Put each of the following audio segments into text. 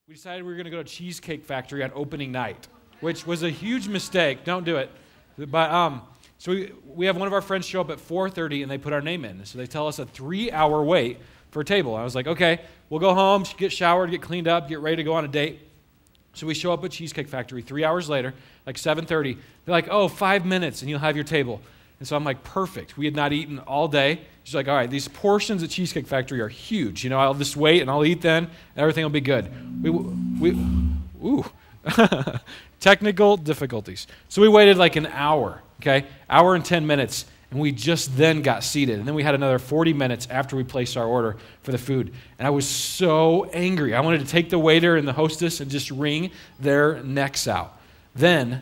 we decided we were going to go to Cheesecake Factory on opening night, which was a huge mistake. Don't do it. But so we have one of our friends show up at 4:30, and they put our name in. So they tell us a 3-hour wait for a table. I was like, okay, we'll go home, get showered, get cleaned up, get ready to go on a date. So we show up at Cheesecake Factory 3 hours later, like 7:30. They're like, oh, 5 minutes, and you'll have your table. And so I'm like, perfect. We had not eaten all day. She's like, all right, these portions at Cheesecake Factory are huge. You know, I'll just wait, and I'll eat then, and everything will be good. Technical difficulties. So we waited like an hour, okay? Hour and 10 minutes, and we just then got seated. And then we had another 40 minutes after we placed our order for the food. And I was so angry. I wanted to take the waiter and the hostess and just wring their necks out. Then,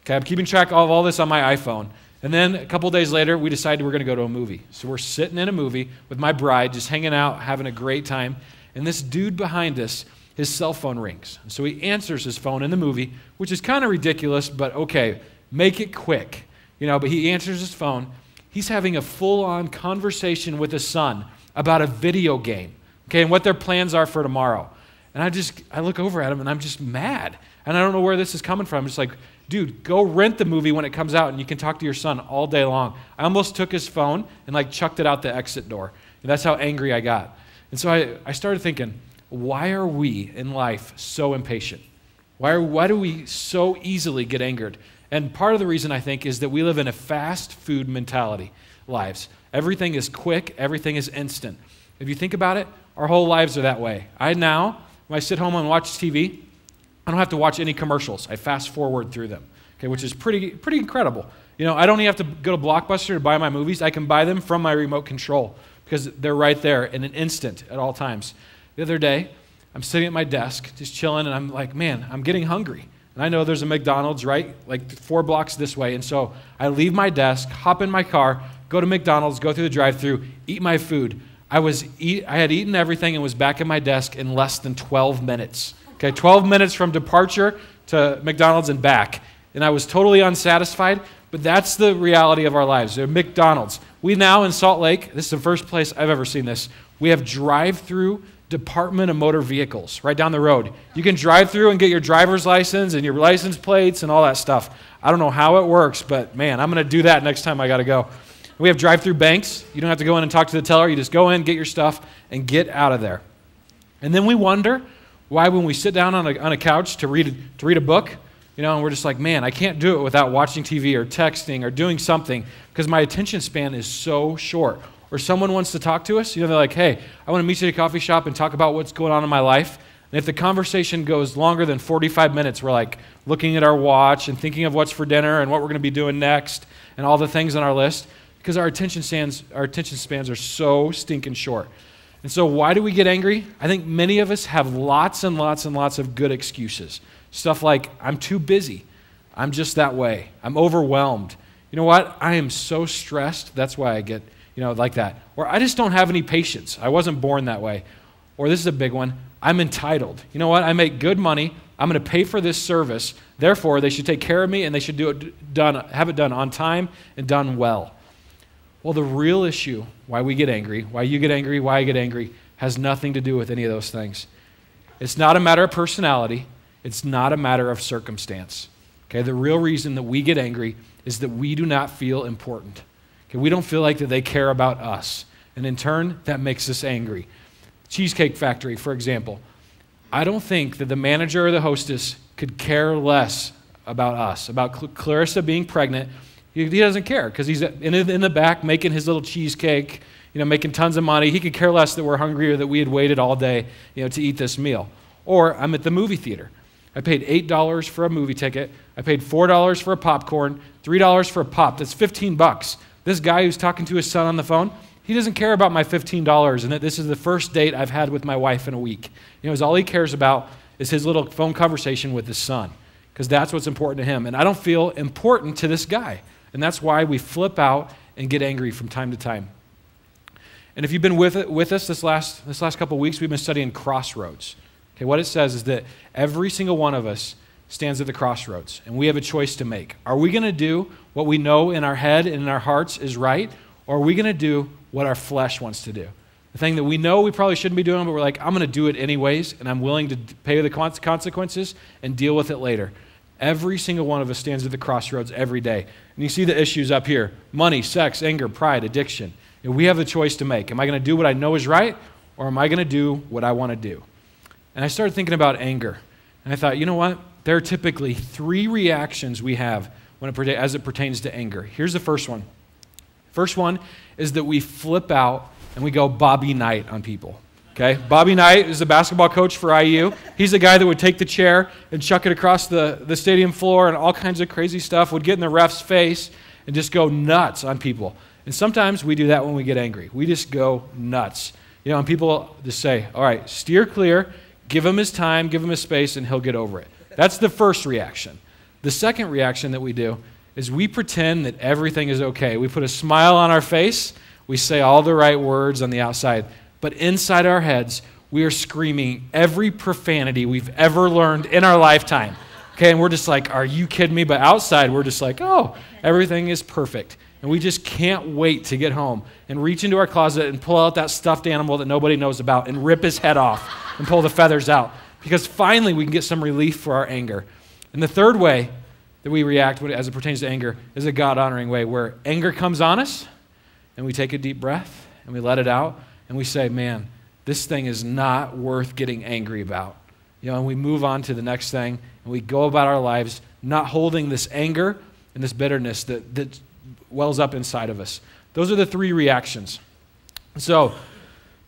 okay, I'm keeping track of all this on my iPhone. And then a couple days later, we decided we're going to go to a movie. So we're sitting in a movie with my bride, just hanging out, having a great time. And this dude behind us, his cell phone rings. So he answers his phone in the movie, which is kind of ridiculous, but okay, make it quick. You know, but he answers his phone. He's having a full-on conversation with his son about a video game, okay, and what their plans are for tomorrow. And I look over at him, and I'm just mad. And I don't know where this is coming from. I'm just like, dude, go rent the movie when it comes out, and you can talk to your son all day long. I almost took his phone and like chucked it out the exit door. And that's how angry I got. And so I started thinking, why are we in life so impatient? Why do we so easily get angered? And part of the reason, I think, is that we live in a fast food mentality lives. Everything is quick. Everything is instant. If you think about it, our whole lives are that way. When I sit home and watch TV, I don't have to watch any commercials. I fast forward through them, okay, which is pretty incredible. You know, I don't even have to go to Blockbuster to buy my movies. I can buy them from my remote control because they're right there in an instant at all times. The other day, I'm sitting at my desk, just chilling, and I'm like, man, I'm getting hungry. And I know there's a McDonald's, right, like 4 blocks this way. And so I leave my desk, hop in my car, go to McDonald's, go through the drive-thru, eat my food. I had eaten everything and was back at my desk in less than 12 minutes. Okay, 12 minutes from departure to McDonald's and back. And I was totally unsatisfied, but that's the reality of our lives. They're McDonald's. We now in Salt Lake, this is the first place I've ever seen this, we have drive-through Department of Motor Vehicles right down the road. You can drive through and get your driver's license and your license plates and all that stuff. I don't know how it works, but man, I'm going to do that next time I got to go. We have drive-through banks. You don't have to go in and talk to the teller. You just go in, get your stuff, and get out of there. And then we wonder why when we sit down on a couch to read a book, you know, and we're just like, man, I can't do it without watching TV or texting or doing something because my attention span is so short. Or someone wants to talk to us, you know, they're like, hey, I want to meet you at a coffee shop and talk about what's going on in my life. And if the conversation goes longer than 45 minutes, we're like looking at our watch and thinking of what's for dinner and what we're going to be doing next and all the things on our list because our attention spans are so stinking short. And so why do we get angry? I think many of us have lots and lots and lots of good excuses. Stuff like, I'm too busy. I'm just that way. I'm overwhelmed. You know what? I am so stressed. That's why I get like that. Or I just don't have any patience. I wasn't born that way. Or this is a big one. I'm entitled. You know what? I make good money. I'm going to pay for this service. Therefore, they should take care of me and they should have it done on time and done well. Well, the real issue, why we get angry, why you get angry, why I get angry, has nothing to do with any of those things. It's not a matter of personality. It's not a matter of circumstance. Okay? The real reason that we get angry is that we do not feel important. Okay, we don't feel like that they care about us. And in turn, that makes us angry. Cheesecake Factory, for example. I don't think that the manager or the hostess could care less about us, about Clarissa being pregnant. He doesn't care because he's in the back making his little cheesecake, making tons of money. He could care less that we're hungry or that we had waited all day, to eat this meal. Or I'm at the movie theater. I paid $8 for a movie ticket. I paid $4 for a popcorn, $3 for a pop. That's $15. This guy who's talking to his son on the phone, he doesn't care about my $15 and that this is the first date I've had with my wife in a week. All he cares about is his little phone conversation with his son because that's what's important to him. And I don't feel important to this guy. And that's why we flip out and get angry from time to time. And if you've been with us this last couple of weeks, we've been studying Crossroads. Okay, what it says is that every single one of us stands at the crossroads, and we have a choice to make. Are we going to do what we know in our head and in our hearts is right, or are we going to do what our flesh wants to do? the thing that we know we probably shouldn't be doing, but we're like, I'm going to do it anyways, and I'm willing to pay the consequences and deal with it later. Every single one of us stands at the crossroads every day. And you see the issues up here: money, sex, anger, pride, addiction. And we have a choice to make. Am I going to do what I know is right, or am I going to do what I want to do? And I started thinking about anger. And I thought, you know what? There are typically 3 reactions we have as it pertains to anger. Here's the first one. First one is that we flip out and we go Bobby Knight on people. Okay? Bobby Knight is the basketball coach for IU. He's the guy that would take the chair and chuck it across the stadium floor and all kinds of crazy stuff, would get in the ref's face and just go nuts on people. And sometimes we do that when we get angry. We just go nuts. You know, and people just say, all right, steer clear, give him his time, give him his space, and he'll get over it. That's the first reaction. The second reaction that we do is we pretend that everything is okay. We put a smile on our face, we say all the right words on the outside, but inside our heads, we are screaming every profanity we've ever learned in our lifetime. Okay, and we're just like, are you kidding me? But outside, we're just like, oh, everything is perfect. And we just can't wait to get home and reach into our closet and pull out that stuffed animal that nobody knows about and rip his head off and pull the feathers out, because finally we can get some relief for our anger. And the third way that we react as it pertains to anger is a God-honoring way, where anger comes on us and we take a deep breath and we let it out and we say, man, this thing is not worth getting angry about. You know, and we move on to the next thing and we go about our lives not holding this anger and this bitterness that wells up inside of us. Those are the 3 reactions. So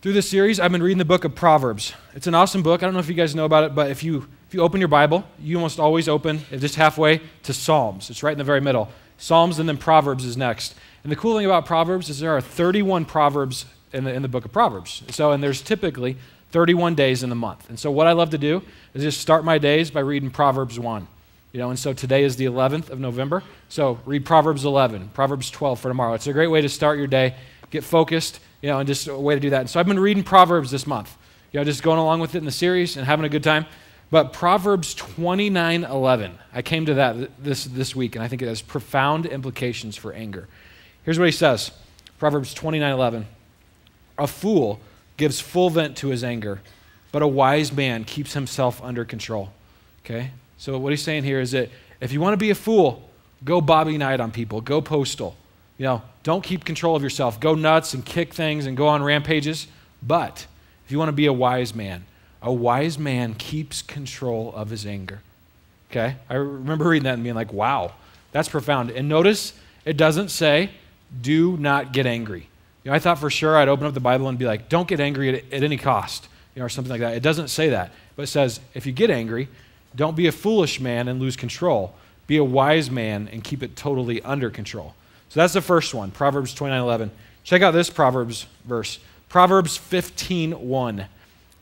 through this series, I've been reading the book of Proverbs. It's an awesome book. I don't know if you guys know about it, but if you open your Bible, you almost always open just halfway to Psalms. It's right in the very middle. Psalms and then Proverbs is next. And the cool thing about Proverbs is there are 31 Proverbs in the book of Proverbs. And there's typically 31 days in the month. And so what I love to do is just start my days by reading Proverbs 1. And so today is the 11th of November. So read Proverbs 11, Proverbs 12 for tomorrow. It's a great way to start your day, get focused, and just a way to do that. And so I've been reading Proverbs this month, just going along with it in the series and having a good time. But Proverbs 29:11, I came to that this week, and I think it has profound implications for anger. Here's what he says, Proverbs 29:11. A fool gives full vent to his anger, but a wise man keeps himself under control. Okay? So what he's saying here is that if you want to be a fool, go Bobby Knight on people, go postal. Don't keep control of yourself. Go nuts and kick things and go on rampages. But if you want to be a wise man keeps control of his anger. Okay? I remember reading that and being like, wow, that's profound. And notice it doesn't say, do not get angry. I thought for sure I'd open up the Bible and be like, don't get angry at any cost, or something like that. It doesn't say that. But it says, if you get angry, don't be a foolish man and lose control. Be a wise man and keep it totally under control. So that's the first one, Proverbs 29:11. Check out this Proverbs verse, Proverbs 15:1.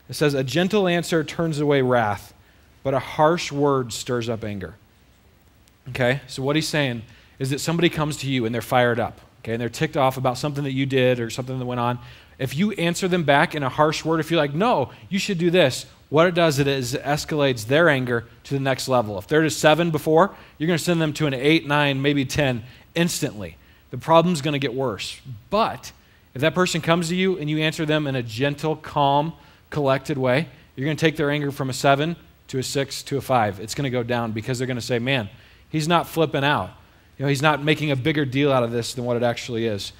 It says, a gentle answer turns away wrath, but a harsh word stirs up anger. Okay, so what he's saying is that somebody comes to you and they're fired up, okay, and they're ticked off about something that you did or something that went on. If you answer them back in a harsh word, if you're like, no, you should do this, what it does is it escalates their anger to the next level. If they're to 7 before, you're going to send them to an 8, 9, maybe 10 instantly. The problem's going to get worse. But if that person comes to you and you answer them in a gentle, calm, collected way, you're going to take their anger from a 7 to a 6 to a 5. It's going to go down because they're going to say, man, he's not flipping out. He's not making a bigger deal out of this than what it actually is.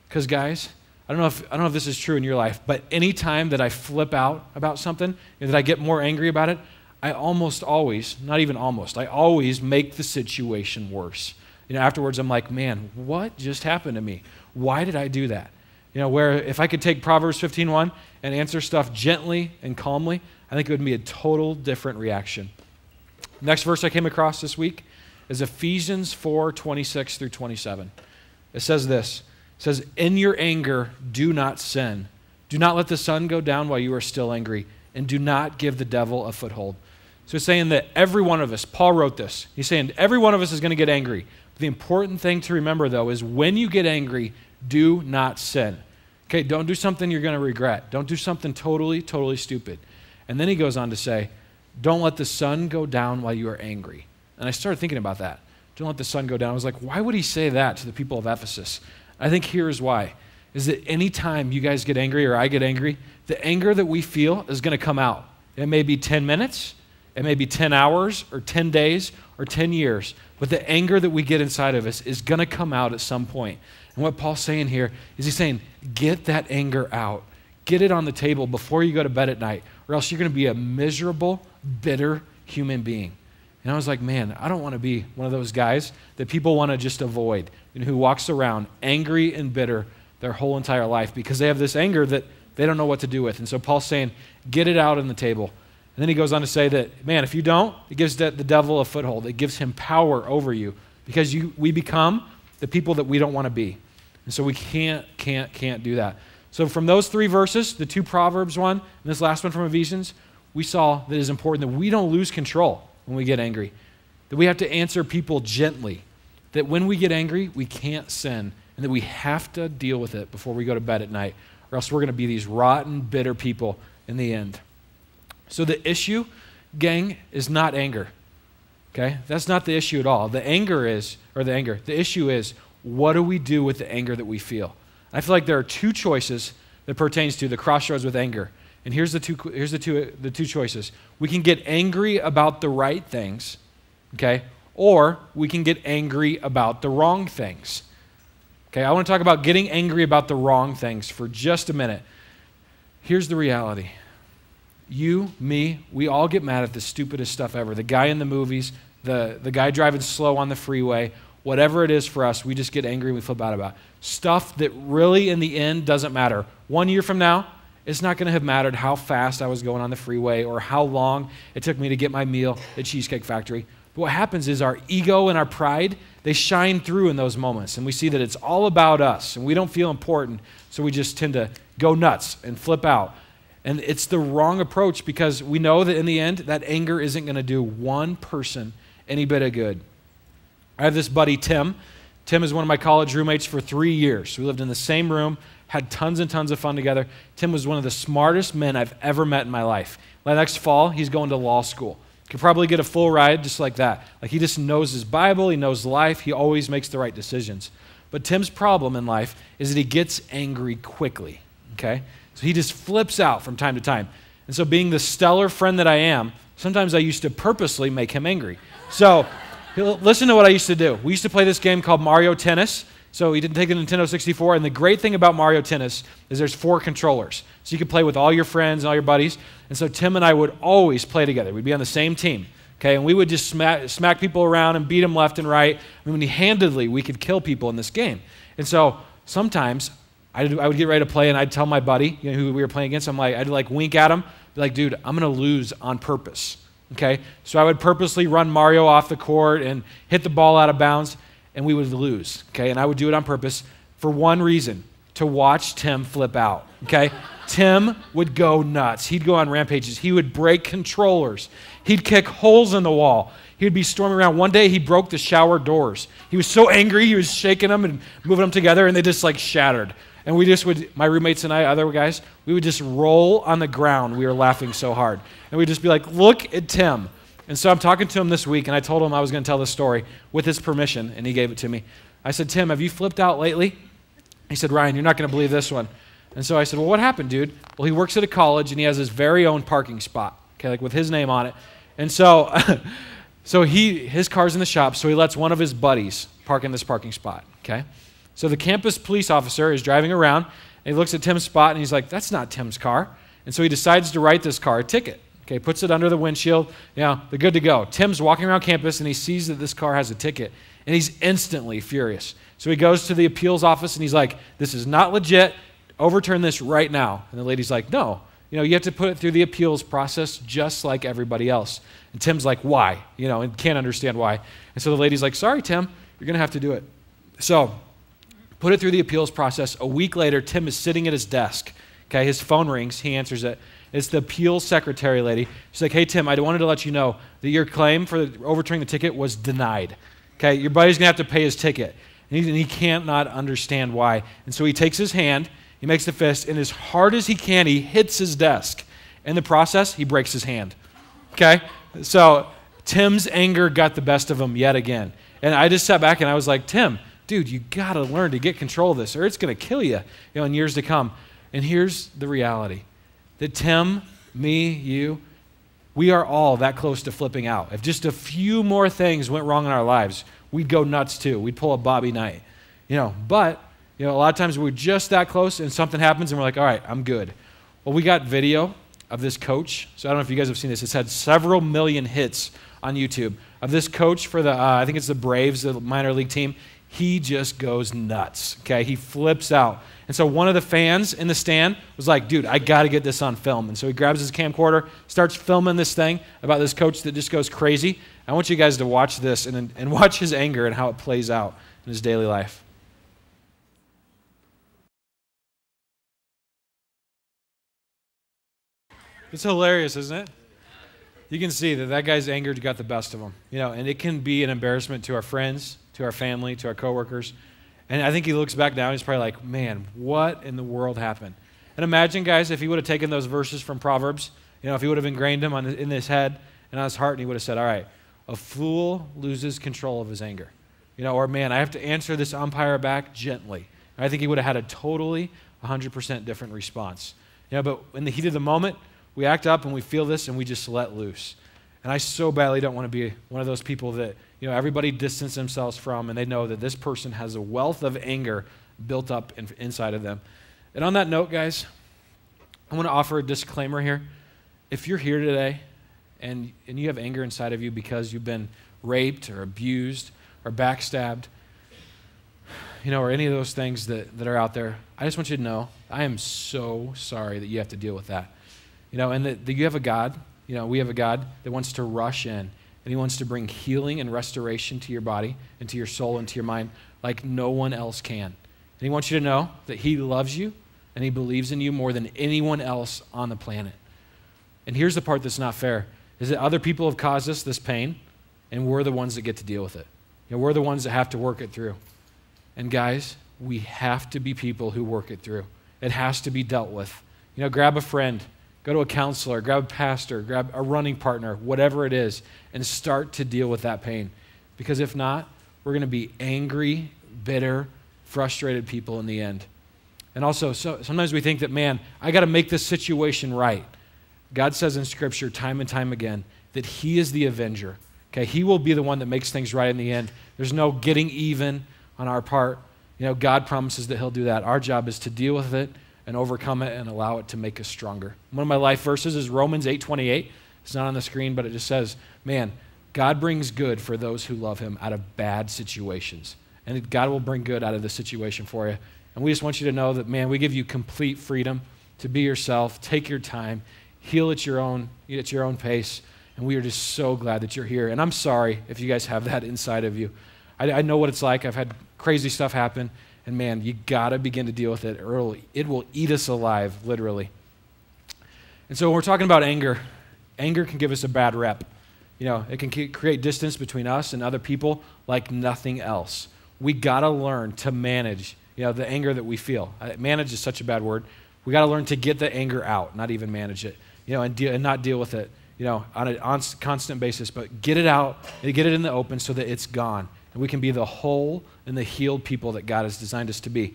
Because guys, I don't know if this is true in your life, but any time that I flip out about something and that I get more angry about it, I almost always, not even almost, I always make the situation worse. Afterwards I'm like, man, what just happened to me? Why did I do that? Where if I could take Proverbs 15:1 and answer stuff gently and calmly, I think it would be a total different reaction. Next verse I came across this week is Ephesians 4:26 through 27. It says this. It says, in your anger, do not sin. Do not let the sun go down while you are still angry, and do not give the devil a foothold. So it's saying that every one of us, Paul wrote this, he's saying every one of us is going to get angry. The important thing to remember, though, is when you get angry, do not sin. Okay, don't do something you're going to regret. Don't do something totally, totally stupid. And then he goes on to say, don't let the sun go down while you are angry. And I started thinking about that. Don't let the sun go down. I was like, why would he say that to the people of Ephesus? I think here's why. is that anytime you guys get angry or I get angry, the anger that we feel is going to come out. It may be 10 minutes, it may be 10 hours or 10 days or 10 years, but the anger that we get inside of us is going to come out at some point. And what Paul's saying here is he's saying, get that anger out. Get it on the table before you go to bed at night, or else you're going to be a miserable, bitter human being. And I was like, man, I don't want to be one of those guys that people want to just avoid and who walks around angry and bitter their whole entire life because they have this anger that they don't know what to do with. And so Paul's saying, get it out on the table. And then he goes on to say that, man, if you don't, it gives the devil a foothold. It gives him power over you because we become the people that we don't want to be. And so we can't do that. So from those 3 verses, the 2 Proverbs one, and this last one from Ephesians, we saw that it is important that we don't lose control when we get angry, that we have to answer people gently, that when we get angry, we can't sin, and that we have to deal with it before we go to bed at night, or else we're going to be these rotten, bitter people in the end. So the issue, gang, is not anger, okay? That's not the issue at all. The issue is, what do we do with the anger that we feel? I feel like there are 2 choices that pertains to the crossroads with anger. And here's the two choices. We can get angry about the right things, okay? Or we can get angry about the wrong things. Okay, I want to talk about getting angry about the wrong things for just a minute. Here's the reality. You, me, we all get mad at the stupidest stuff ever. The guy in the movies, the guy driving slow on the freeway, whatever it is for us, we just get angry and we flip out about. Stuff that really in the end doesn't matter. 1 year from now, it's not going to have mattered how fast I was going on the freeway or how long it took me to get my meal at Cheesecake Factory. But what happens is our ego and our pride, they shine through in those moments. And we see that it's all about us and we don't feel important. So we just tend to go nuts and flip out. And it's the wrong approach because we know that in the end, that anger isn't going to do one person any bit of good. I have this buddy, Tim. Tim is one of my college roommates for 3 years. We lived in the same room, had tons and tons of fun together. Tim was one of the smartest men I've ever met in my life. Next fall, he's going to law school. Could probably get a full ride just like that. Like he just knows his Bible, he knows life, he always makes the right decisions. But Tim's problem in life is that he gets angry quickly, okay? So he just flips out from time to time. And so being the stellar friend that I am, sometimes I used to purposely make him angry. So listen to what I used to do. We used to play this game called Mario Tennis. So he didn't take the Nintendo 64, and the great thing about Mario Tennis is there's 4 controllers. So you can play with all your friends and all your buddies. And so Tim and I would always play together. We'd be on the same team, okay? And we would just smack people around and beat them left and right. I mean, handedly, we could kill people in this game. And so sometimes I would get ready to play, and I'd tell my buddy, who we were playing against, I'd wink at him, be like, dude, I'm going to lose on purpose, okay? So I would purposely run Mario off the court and hit the ball out of bounds, and we would lose, okay? And I would do it on purpose for one reason, to watch Tim flip out, okay? Tim would go nuts. He'd go on rampages. He would break controllers. He'd kick holes in the wall. He would be storming around. One day, he broke the shower doors. He was so angry, he was shaking them and moving them together, and they just shattered. And we just would, my roommates and I, other guys, we would just roll on the ground. We were laughing so hard. And we'd just be like, look at Tim. And so I'm talking to him this week, and I told him I was going to tell this story with his permission, and he gave it to me. I said, Tim, have you flipped out lately? He said, Ryan, you're not going to believe this one. And so I said, well, what happened, dude? Well, he works at a college, and he has his very own parking spot, okay, with his name on it. And so, his car's in the shop, so he lets one of his buddies park in this parking spot, okay? So the campus police officer is driving around, and he looks at Tim's spot, and he's like, that's not Tim's car. And so he decides to write this car a ticket. Okay, puts it under the windshield. They're good to go. Tim's walking around campus, and he sees that this car has a ticket, and he's instantly furious. So he goes to the appeals office, and he's like, this is not legit. Overturn this right now. And the lady's like, no. You have to put it through the appeals process just like everybody else. And Tim's like, why? And can't understand why. And so the lady's like, sorry, Tim, you're going to have to do it. So put it through the appeals process. A week later, Tim is sitting at his desk. Okay, his phone rings. He answers it. It's the appeals secretary lady. She's like, hey, Tim, I wanted to let you know that your claim for overturning the ticket was denied. Okay, your buddy's going to have to pay his ticket. And he can't not understand why. And so he takes his hand, he makes the fist, and as hard as he can, he hits his desk. In the process, he breaks his hand. Okay, so Tim's anger got the best of him yet again. And I just sat back and I was like, Tim, dude, you got to learn to get control of this or it's going to kill you, in years to come. And here's the reality, that Tim, me, you, we are all that close to flipping out. If just a few more things went wrong in our lives, we'd go nuts too. We'd pull a Bobby Knight, But, a lot of times we're just that close and something happens and we're like, all right, I'm good. Well, we got video of this coach. So I don't know if you guys have seen this. It's had several million hits on YouTube of this coach for the, I think it's the Braves, the minor league team. He just goes nuts, okay? He flips out. And so one of the fans in the stand was like, dude, I got to get this on film. And so he grabs his camcorder, starts filming this thing about this coach that just goes crazy. I want you guys to watch this and watch his anger and how it plays out in his daily life. It's hilarious, isn't it? You can see that guy's anger got the best of him, and it can be an embarrassment to our friends, to our family, to our coworkers. And I think he looks back now, he's probably like, man, what in the world happened? And imagine, guys, if he would have taken those verses from Proverbs, if he would have ingrained them in his head and on his heart, and he would have said, all right, a fool loses control of his anger. Or man, I have to answer this umpire back gently. And I think he would have had a totally 100% different response. But in the heat of the moment, we act up and we feel this and we just let loose. And I so badly don't want to be one of those people that, everybody distances themselves from, and they know that this person has a wealth of anger built up inside of them. And on that note, guys, I want to offer a disclaimer here. If you're here today and you have anger inside of you because you've been raped or abused or backstabbed, or any of those things that are out there, I just want you to know I am so sorry that you have to deal with that. And that you have a God, we have a God that wants to rush in, and he wants to bring healing and restoration to your body and to your soul and to your mind like no one else can. And he wants you to know that he loves you and he believes in you more than anyone else on the planet. And here's the part that's not fair, is that other people have caused us this pain, and we're the ones that get to deal with it. We're the ones that have to work it through. And guys, we have to be people who work it through. It has to be dealt with. Grab a friend, go to a counselor, grab a pastor, grab a running partner, whatever it is, and start to deal with that pain. Because if not, we're going to be angry, bitter, frustrated people in the end. And also, sometimes we think that, man, I got to make this situation right. God says in Scripture time and time again that he is the avenger. Okay, he will be the one that makes things right in the end. There's no getting even on our part. God promises that he'll do that. Our job is to deal with it and overcome it and allow it to make us stronger. One of my life verses is Romans 8:28. It's not on the screen, but it just says, man, God brings good for those who love him out of bad situations. And God will bring good out of the situation for you. And we just want you to know that, man, we give you complete freedom to be yourself, take your time, heal at your own pace. And we are just so glad that you're here. And I'm sorry if you guys have that inside of you. I know what it's like. I've had crazy stuff happen. And man, you got to begin to deal with it early. It will eat us alive, literally. And so when we're talking about anger, anger can give us a bad rep. It can create distance between us and other people like nothing else. We got to learn to manage, the anger that we feel. Manage is such a bad word. We got to learn to get the anger out, not even manage it, and not deal with it, on a constant basis, but get it out and get it in the open so that it's gone. And we can be the whole and the healed people that God has designed us to be.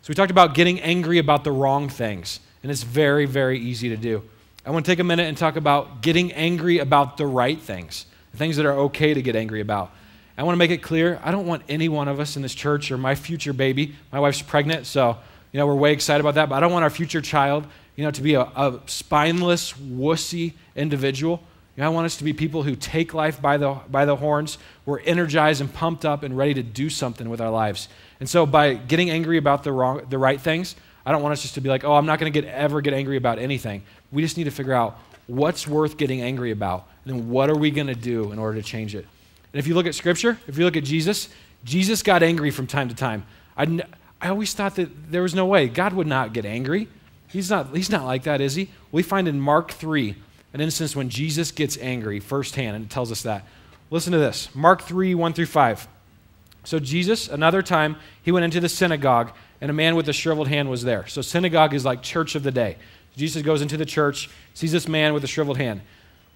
So we talked about getting angry about the wrong things, and it's very, very easy to do. I want to take a minute and talk about getting angry about the right things, the things that are okay to get angry about. I want to make it clear, I don't want any one of us in this church or my future baby, my wife's pregnant, so we're way excited about that, but I don't want our future child, to be a spineless, wussy individual. I want us to be people who take life by the horns. We're energized and pumped up and ready to do something with our lives. And so by getting angry about the right things, I don't want us just to be like, oh, I'm not going to ever get angry about anything. We just need to figure out what's worth getting angry about, and then what are we going to do in order to change it. And if you look at Scripture, if you look at Jesus got angry from time to time. I always thought that there was no way. God would not get angry. He's not like that, is he? We find in Mark 3 an instance when Jesus gets angry firsthand, and it tells us that. Listen to this, Mark 3, 1-5. So Jesus, another time, he went into the synagogue, and a man with a shriveled hand was there. So synagogue is like church of the day. Jesus goes into the church, sees this man with a shriveled hand.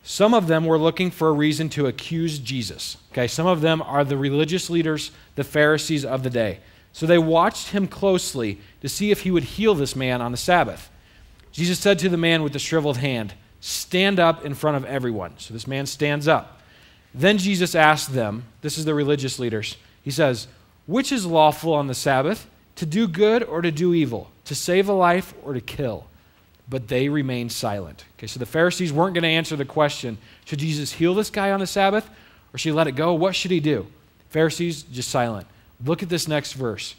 Some of them were looking for a reason to accuse Jesus. Okay, some of them are the religious leaders, the Pharisees of the day. So they watched him closely to see if he would heal this man on the Sabbath. Jesus said to the man with the shriveled hand, "Stand up in front of everyone." So this man stands up. Then Jesus asked them, this is the religious leaders, he says, "Which is lawful on the Sabbath, to do good or to do evil, to save a life or to kill?" But they remained silent. Okay, so the Pharisees weren't going to answer the question, should Jesus heal this guy on the Sabbath or should he let it go? What should he do? Pharisees, just silent. Look at this next verse.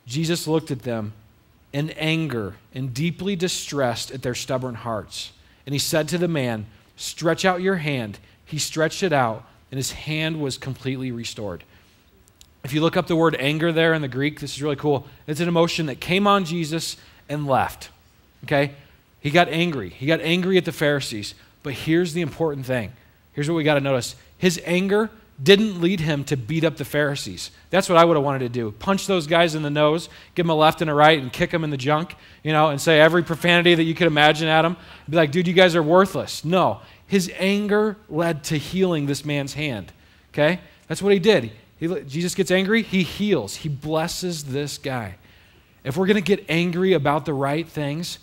Jesus looked at them in anger and deeply distressed at their stubborn hearts. And he said to the man, "Stretch out your hand." He stretched it out, and his hand was completely restored. If you look up the word anger there in the Greek, this is really cool. It's an emotion that came on Jesus and left. Okay? He got angry. He got angry at the Pharisees. But here's the important thing. Here's what we got to notice. His anger didn't lead him to beat up the Pharisees. That's what I would have wanted to do. Punch those guys in the nose, give them a left and a right, and kick them in the junk, and say every profanity that you could imagine at them. Be like, dude, you guys are worthless. No. His anger led to healing this man's hand. Okay? That's what he did. Jesus gets angry, he heals. He blesses this guy. If we're going to get angry about the right things,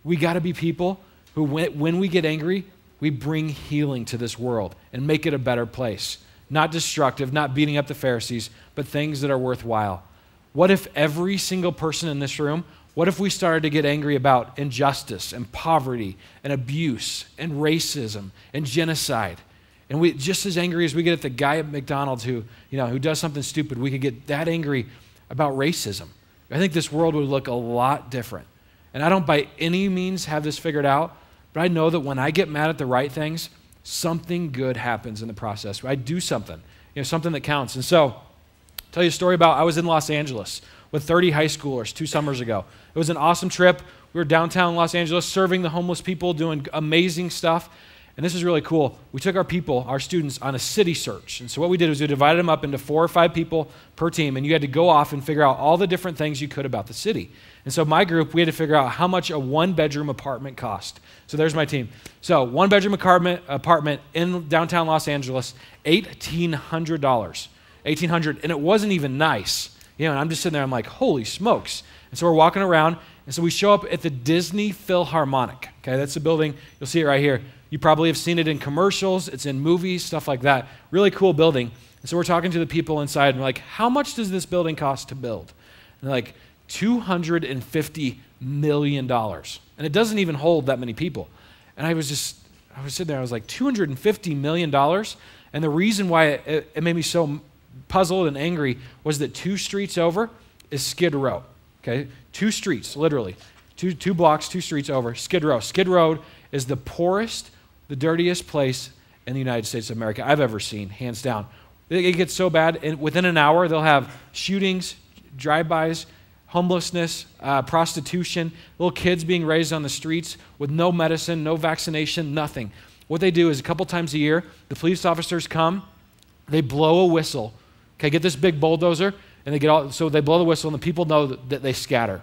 we got to be people who, when we get angry, we bring healing to this world and make it a better place. Not destructive, not beating up the Pharisees, but things that are worthwhile. What if every single person in this room, what if we started to get angry about injustice and poverty and abuse and racism and genocide? And we just as angry as we get at the guy at McDonald's who does something stupid, we could get that angry about racism. I think this world would look a lot different. And I don't by any means have this figured out, but I know that when I get mad at the right things, something good happens in the process. I do something, something that counts. And so, I'll tell you a story about, I was in Los Angeles with 30 high schoolers 2 summers ago. It was an awesome trip. We were downtown Los Angeles serving the homeless people, doing amazing stuff. And this is really cool. We took our students, on a city search. And so what we did was we divided them up into 4 or 5 people per team, and you had to go off and figure out all the different things you could about the city. And so my group, we had to figure out how much a 1-bedroom apartment cost. So there's my team. So 1-bedroom apartment in downtown Los Angeles, $1,800. $1,800, and it wasn't even nice. And I'm just sitting there, I'm like, holy smokes. And so we're walking around, and so we show up at the Disney Philharmonic. Okay, that's the building. You'll see it right here. You probably have seen it in commercials. It's in movies, stuff like that. Really cool building. And so we're talking to the people inside, and we're like, how much does this building cost to build? And they're like, $250 million. And it doesn't even hold that many people. And I was sitting there, I was like, $250 million? And the reason why it made me so puzzled and angry was that 2 streets over is Skid Row. Okay, 2 streets, literally. 2 blocks, 2 streets over, Skid Row. Skid Row is the poorest, the dirtiest place in the United States of America I've ever seen, hands down. It gets so bad, and within an hour, they'll have shootings, drive-bys, homelessness, prostitution, little kids being raised on the streets with no medicine, no vaccination, nothing. What they do is a couple times a year, the police officers come, they blow a whistle. Okay, get this big bulldozer, and they blow the whistle, and the people know that they scatter.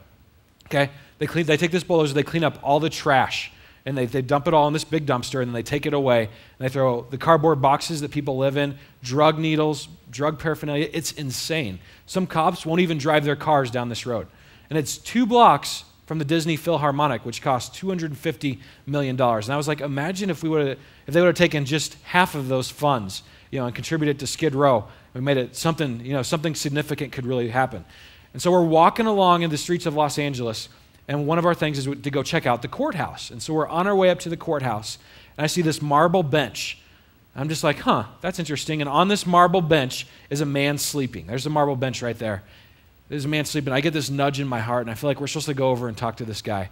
Okay, they take this bulldozer, they clean up all the trash, and they dump it all in this big dumpster, and then they take it away, and they throw the cardboard boxes that people live in, drug needles, drug paraphernalia. It's insane. Some cops won't even drive their cars down this road. And it's 2 blocks from the Disney Philharmonic, which costs $250 million. And I was like, imagine if they would have taken just half of those funds, and contributed to Skid Row. We made it something, something significant could really happen. And so we're walking along in the streets of Los Angeles, and one of our things is to go check out the courthouse. And so we're on our way up to the courthouse, and I see this marble bench. I'm just like, that's interesting. And on this marble bench is a man sleeping. There's the marble bench right there. There's a man sleeping. I get this nudge in my heart, and I feel like we're supposed to go over and talk to this guy.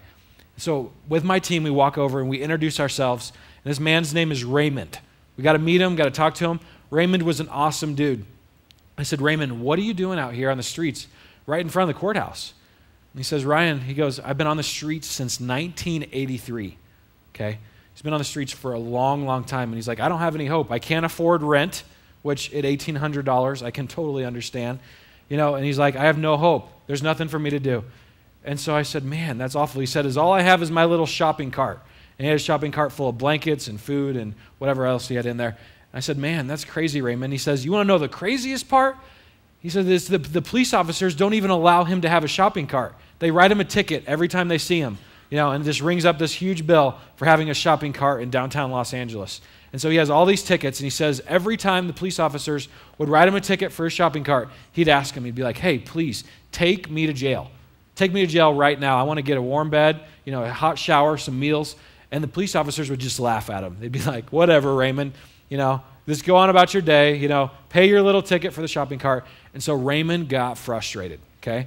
So with my team, we walk over, and we introduce ourselves. And this man's name is Raymond. We got to meet him, got to talk to him. Raymond was an awesome dude. I said, Raymond, what are you doing out here on the streets right in front of the courthouse? And he says, Ryan, he goes, I've been on the streets since 1983, okay? He's been on the streets for a long, long time, and he's like, I don't have any hope. I can't afford rent, which at $1,800, I can totally understand, and he's like, I have no hope. There's nothing for me to do. And so I said, man, that's awful. He said, all I have is my little shopping cart. And he had a shopping cart full of blankets and food and whatever else he had in there. And I said, man, that's crazy, Raymond. He says, you want to know the craziest part? He said, the police officers don't even allow him to have a shopping cart. They write him a ticket every time they see him, and just rings up this huge bill for having a shopping cart in downtown Los Angeles. And so he has all these tickets, and he says every time the police officers would write him a ticket for his shopping cart, he'd ask him, he'd be like, hey, please, take me to jail. Take me to jail right now. I want to get a warm bed, a hot shower, some meals. And the police officers would just laugh at him. They'd be like, whatever, Raymond, just go on about your day, pay your little ticket for the shopping cart. And so Raymond got frustrated, okay?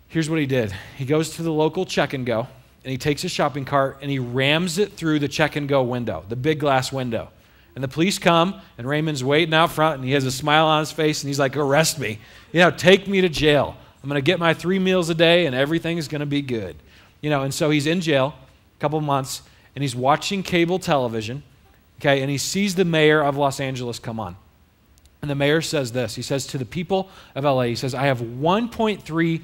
Here's what he did. He goes to the local check and go, and he takes his shopping cart and he rams it through the check and go window, the big glass window. And the police come, and Raymond's waiting out front, and he has a smile on his face, and he's like, arrest me. Take me to jail. I'm going to get my 3 meals a day, and everything's going to be good. And so he's in jail a couple of months, and he's watching cable television, okay, and he sees the mayor of Los Angeles come on. And the mayor says this. He says to the people of LA, he says, I have $1.3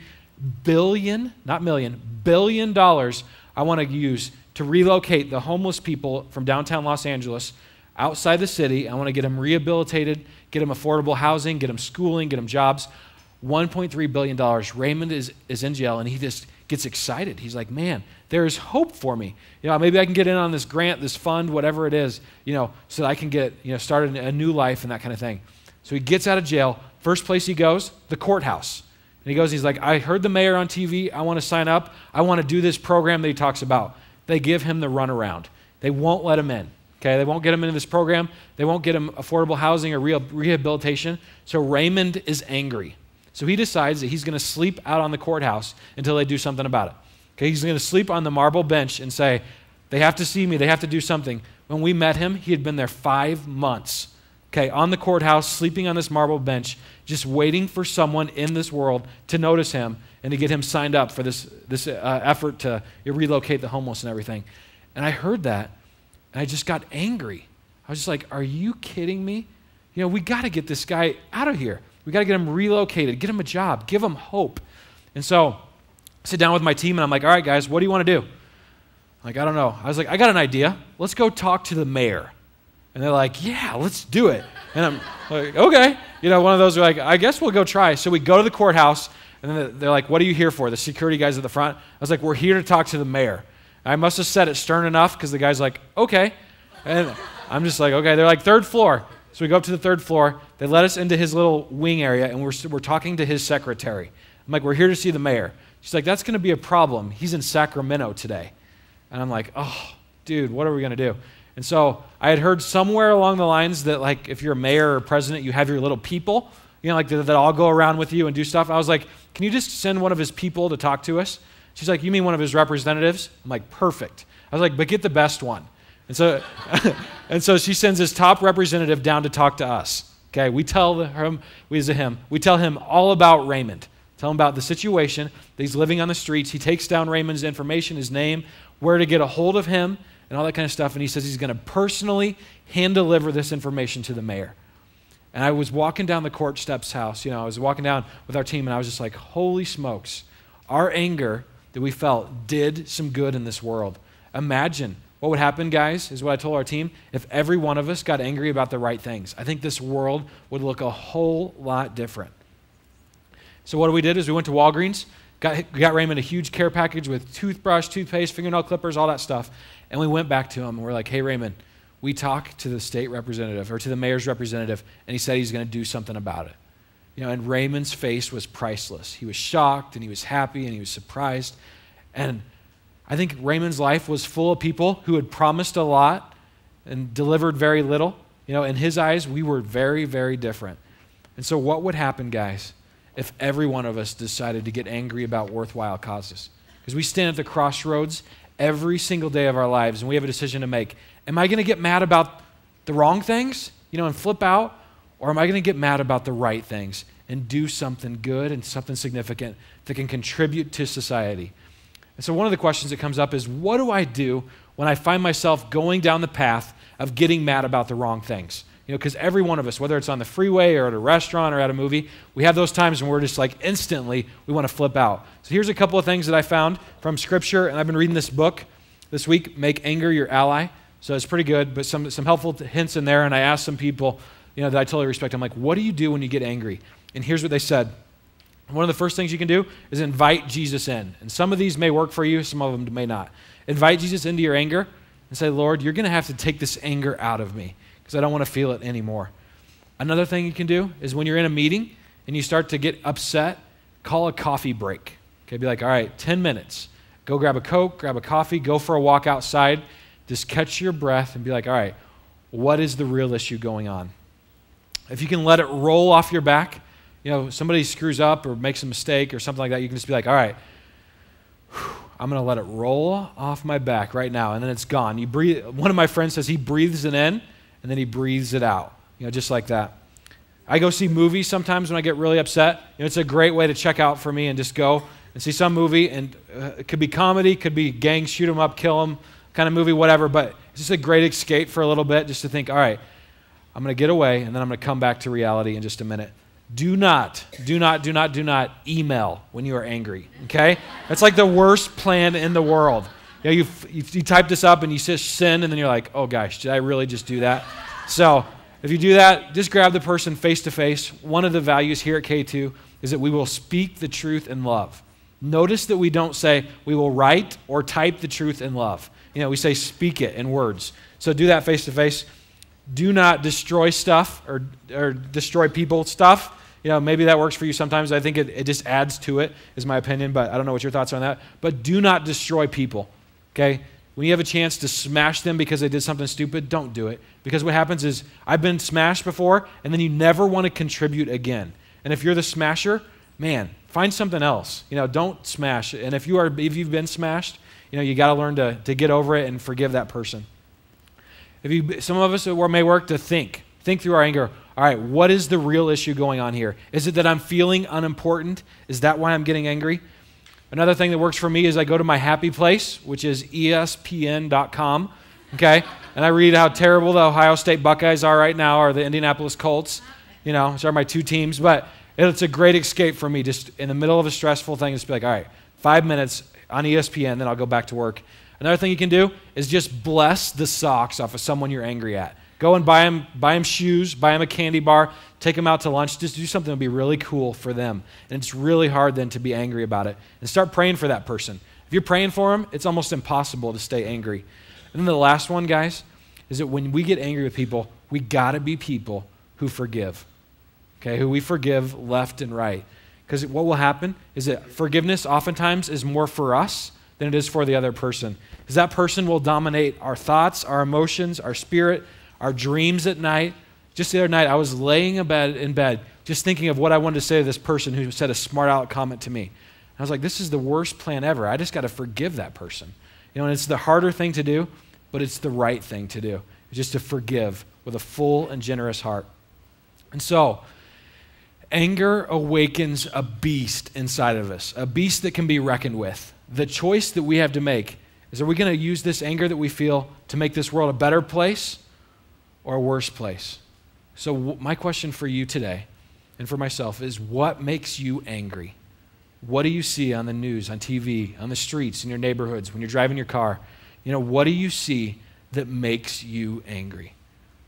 billion, not million, $billion I want to use to relocate the homeless people from downtown Los Angeles outside the city. I want to get them rehabilitated, get them affordable housing, get them schooling, get them jobs. $1.3 billion. Raymond is in jail, and he just gets excited. He's like, man, there is hope for me. Maybe I can get in on this grant, this fund, whatever it is, so that I can get, started a new life and that kind of thing. So he gets out of jail. First place he goes, the courthouse. And he goes, he's like, I heard the mayor on TV. I want to sign up. I want to do this program that he talks about. They give him the runaround. They won't let him in. Okay, they won't get him into this program. They won't get him affordable housing or rehabilitation. So Raymond is angry. So he decides that he's going to sleep out on the courthouse until they do something about it. Okay, he's going to sleep on the marble bench and say, they have to see me. They have to do something. When we met him, he had been there 5 months. Okay, on the courthouse, sleeping on this marble bench, just waiting for someone in this world to notice him and to get him signed up for this effort to relocate the homeless and everything. And I heard that, and I just got angry. I was just like, are you kidding me? We got to get this guy out of here. We got to get him relocated, get him a job, give him hope. And so I sit down with my team, and I'm like, all right, guys, what do you want to do? I'm like, I don't know. I was like, I got an idea. Let's go talk to the mayor. And they're like, yeah, let's do it. And I'm like, okay. One of those are like, I guess we'll go try. So we go to the courthouse, and then they're like, what are you here for? The security guys at the front. I was like, we're here to talk to the mayor. I must have said it stern enough because the guy's like, okay. And I'm just like, okay. They're like, 3rd floor. So we go up to the 3rd floor. They let us into his little wing area, and we're talking to his secretary. I'm like, we're here to see the mayor. She's like, that's going to be a problem. He's in Sacramento today. And I'm like, oh, dude, what are we going to do? And so I had heard somewhere along the lines that, like, if you're a mayor or president, you have your little people, that all go around with you and do stuff. I was like, can you just send one of his people to talk to us? She's like, you mean one of his representatives? I'm like, perfect. I was like, but get the best one. And so, and so she sends his top representative down to talk to us. Okay, we tell him all about Raymond. Tell him about the situation, that he's living on the streets. He takes down Raymond's information, his name, where to get a hold of him, and all that kind of stuff. And he says he's going to personally hand-deliver this information to the mayor. And I was walking down the court steps house. I was walking down with our team, and I was just like, holy smokes. Our anger that we felt did some good in this world. Imagine what would happen, guys, is what I told our team, if every one of us got angry about the right things. I think this world would look a whole lot different. So what we did is we went to Walgreens, got Raymond a huge care package with toothbrush, toothpaste, fingernail clippers, all that stuff. And we went back to him, and we're like, hey, Raymond, we talked to the state representative, or to the mayor's representative, and he said he's going to do something about it. And Raymond's face was priceless. He was shocked, and he was happy, and he was surprised. And I think Raymond's life was full of people who had promised a lot and delivered very little. In his eyes, we were very, very different. And so what would happen, guys, if every one of us decided to get angry about worthwhile causes? Because we stand at the crossroads every single day of our lives, and we have a decision to make. Am I going to get mad about the wrong things, and flip out? Or am I going to get mad about the right things and do something good and something significant that can contribute to society? And so one of the questions that comes up is, what do I do when I find myself going down the path of getting mad about the wrong things? Because every one of us, whether it's on the freeway or at a restaurant or at a movie, we have those times when we're just like instantly, we want to flip out. So here's a couple of things that I found from Scripture, and I've been reading this book this week, make anger your ally. So it's pretty good, but some helpful hints in there. And I asked some people, that I totally respect. I'm like, what do you do when you get angry? And here's what they said. One of the first things you can do is invite Jesus in. And some of these may work for you, some of them may not. Invite Jesus into your anger and say, Lord, you're going to have to take this anger out of me because I don't want to feel it anymore. Another thing you can do is when you're in a meeting and you start to get upset, call a coffee break. Okay, be like, all right, 10 minutes. Go grab a Coke, grab a coffee, go for a walk outside. Just catch your breath and be like, all right, what is the real issue going on? If you can let it roll off your back, somebody screws up or makes a mistake or something like that, you can just be like, all right, I'm going to let it roll off my back right now, and then it's gone. You breathe. One of my friends says he breathes it in, and then he breathes it out, just like that. I go see movies sometimes when I get really upset. It's a great way to check out for me and just go and see some movie, and it could be comedy, could be gangs, shoot them up, kill them kind of movie, whatever, but it's just a great escape for a little bit just to think, all right, I'm going to get away, and then I'm going to come back to reality in just a minute. Do not email when you are angry, okay? That's like the worst plan in the world. You type this up and you just send, and then you're like, oh gosh, did I really just do that? So if you do that, just grab the person face to face. One of the values here at K2 is that we will speak the truth in love. Notice that we don't say we will write or type the truth in love. We say speak it in words. So do that face to face. Do not destroy stuff or destroy people stuff. Maybe that works for you sometimes. I think it just adds to it, is my opinion, but I don't know what your thoughts are on that. But do not destroy people, okay? When you have a chance to smash them because they did something stupid, don't do it. Because what happens is, I've been smashed before, and then you never want to contribute again. And if you're the smasher, man, find something else. Don't smash. And if you've been smashed, you got to learn to get over it and forgive that person. Some of us, it may work to think through our anger. All right, what is the real issue going on here? Is it that I'm feeling unimportant? Is that why I'm getting angry? Another thing that works for me is I go to my happy place, which is espn.com, okay? And I read how terrible the Ohio State Buckeyes are right now, or the Indianapolis Colts. Those are my two teams. But it's a great escape for me, just in the middle of a stressful thing, just be like, all right, 5 minutes on ESPN, then I'll go back to work. Another thing you can do is just bless the socks off of someone you're angry at. Go and buy them shoes, buy them a candy bar, take them out to lunch. Just do something that would be really cool for them. And it's really hard then to be angry about it. And start praying for that person. If you're praying for them, it's almost impossible to stay angry. And then the last one, guys, is that when we get angry with people, we got to be people who forgive, okay, who we forgive left and right. Because what will happen is that forgiveness oftentimes is more for us than it is for the other person. Because that person will dominate our thoughts, our emotions, our spirit, our dreams at night. Just the other night, I was laying in bed, just thinking of what I wanted to say to this person who said a smart aleck comment to me. And I was like, this is the worst plan ever. I just got to forgive that person. And it's the harder thing to do, but it's the right thing to do. It's just to forgive with a full and generous heart. And so, anger awakens a beast inside of us, a beast that can be reckoned with. The choice that we have to make is, are we going to use this anger that we feel to make this world a better place or a worse place? So my question for you today and for myself is, what makes you angry? What do you see on the news, on TV, on the streets, in your neighborhoods, when you're driving your car? What do you see that makes you angry?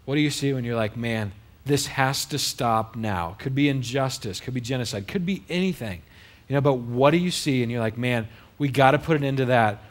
What do you see when you're like, man, this has to stop now? Could be injustice, could be genocide, could be anything. But what do you see and you're like, man, we got to put an end to that,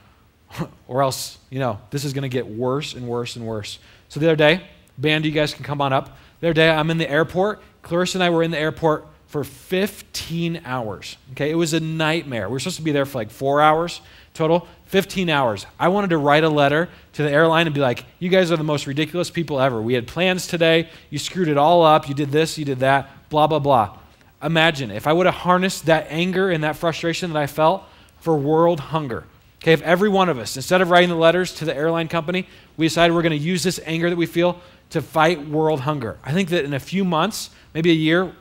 or else, this is going to get worse and worse and worse. So the other day, band, you guys can come on up. The other day, I'm in the airport. Clarissa and I were in the airport for 15 hours. Okay, it was a nightmare. We were supposed to be there for like 4 hours total, 15 hours. I wanted to write a letter to the airline and be like, you guys are the most ridiculous people ever. We had plans today. You screwed it all up. You did this, you did that, blah, blah, blah. Imagine if I would have harnessed that anger and that frustration that I felt for world hunger. Okay, if every one of us, instead of writing the letters to the airline company, we decided we're going to use this anger that we feel to fight world hunger. I think that in a few months, maybe a year,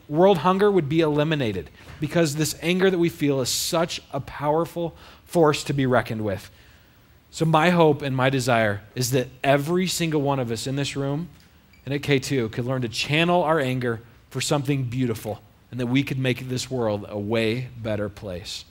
world hunger would be eliminated because this anger that we feel is such a powerful force to be reckoned with. So my hope and my desire is that every single one of us in this room and at K2 could learn to channel our anger for something beautiful and that we could make this world a way better place.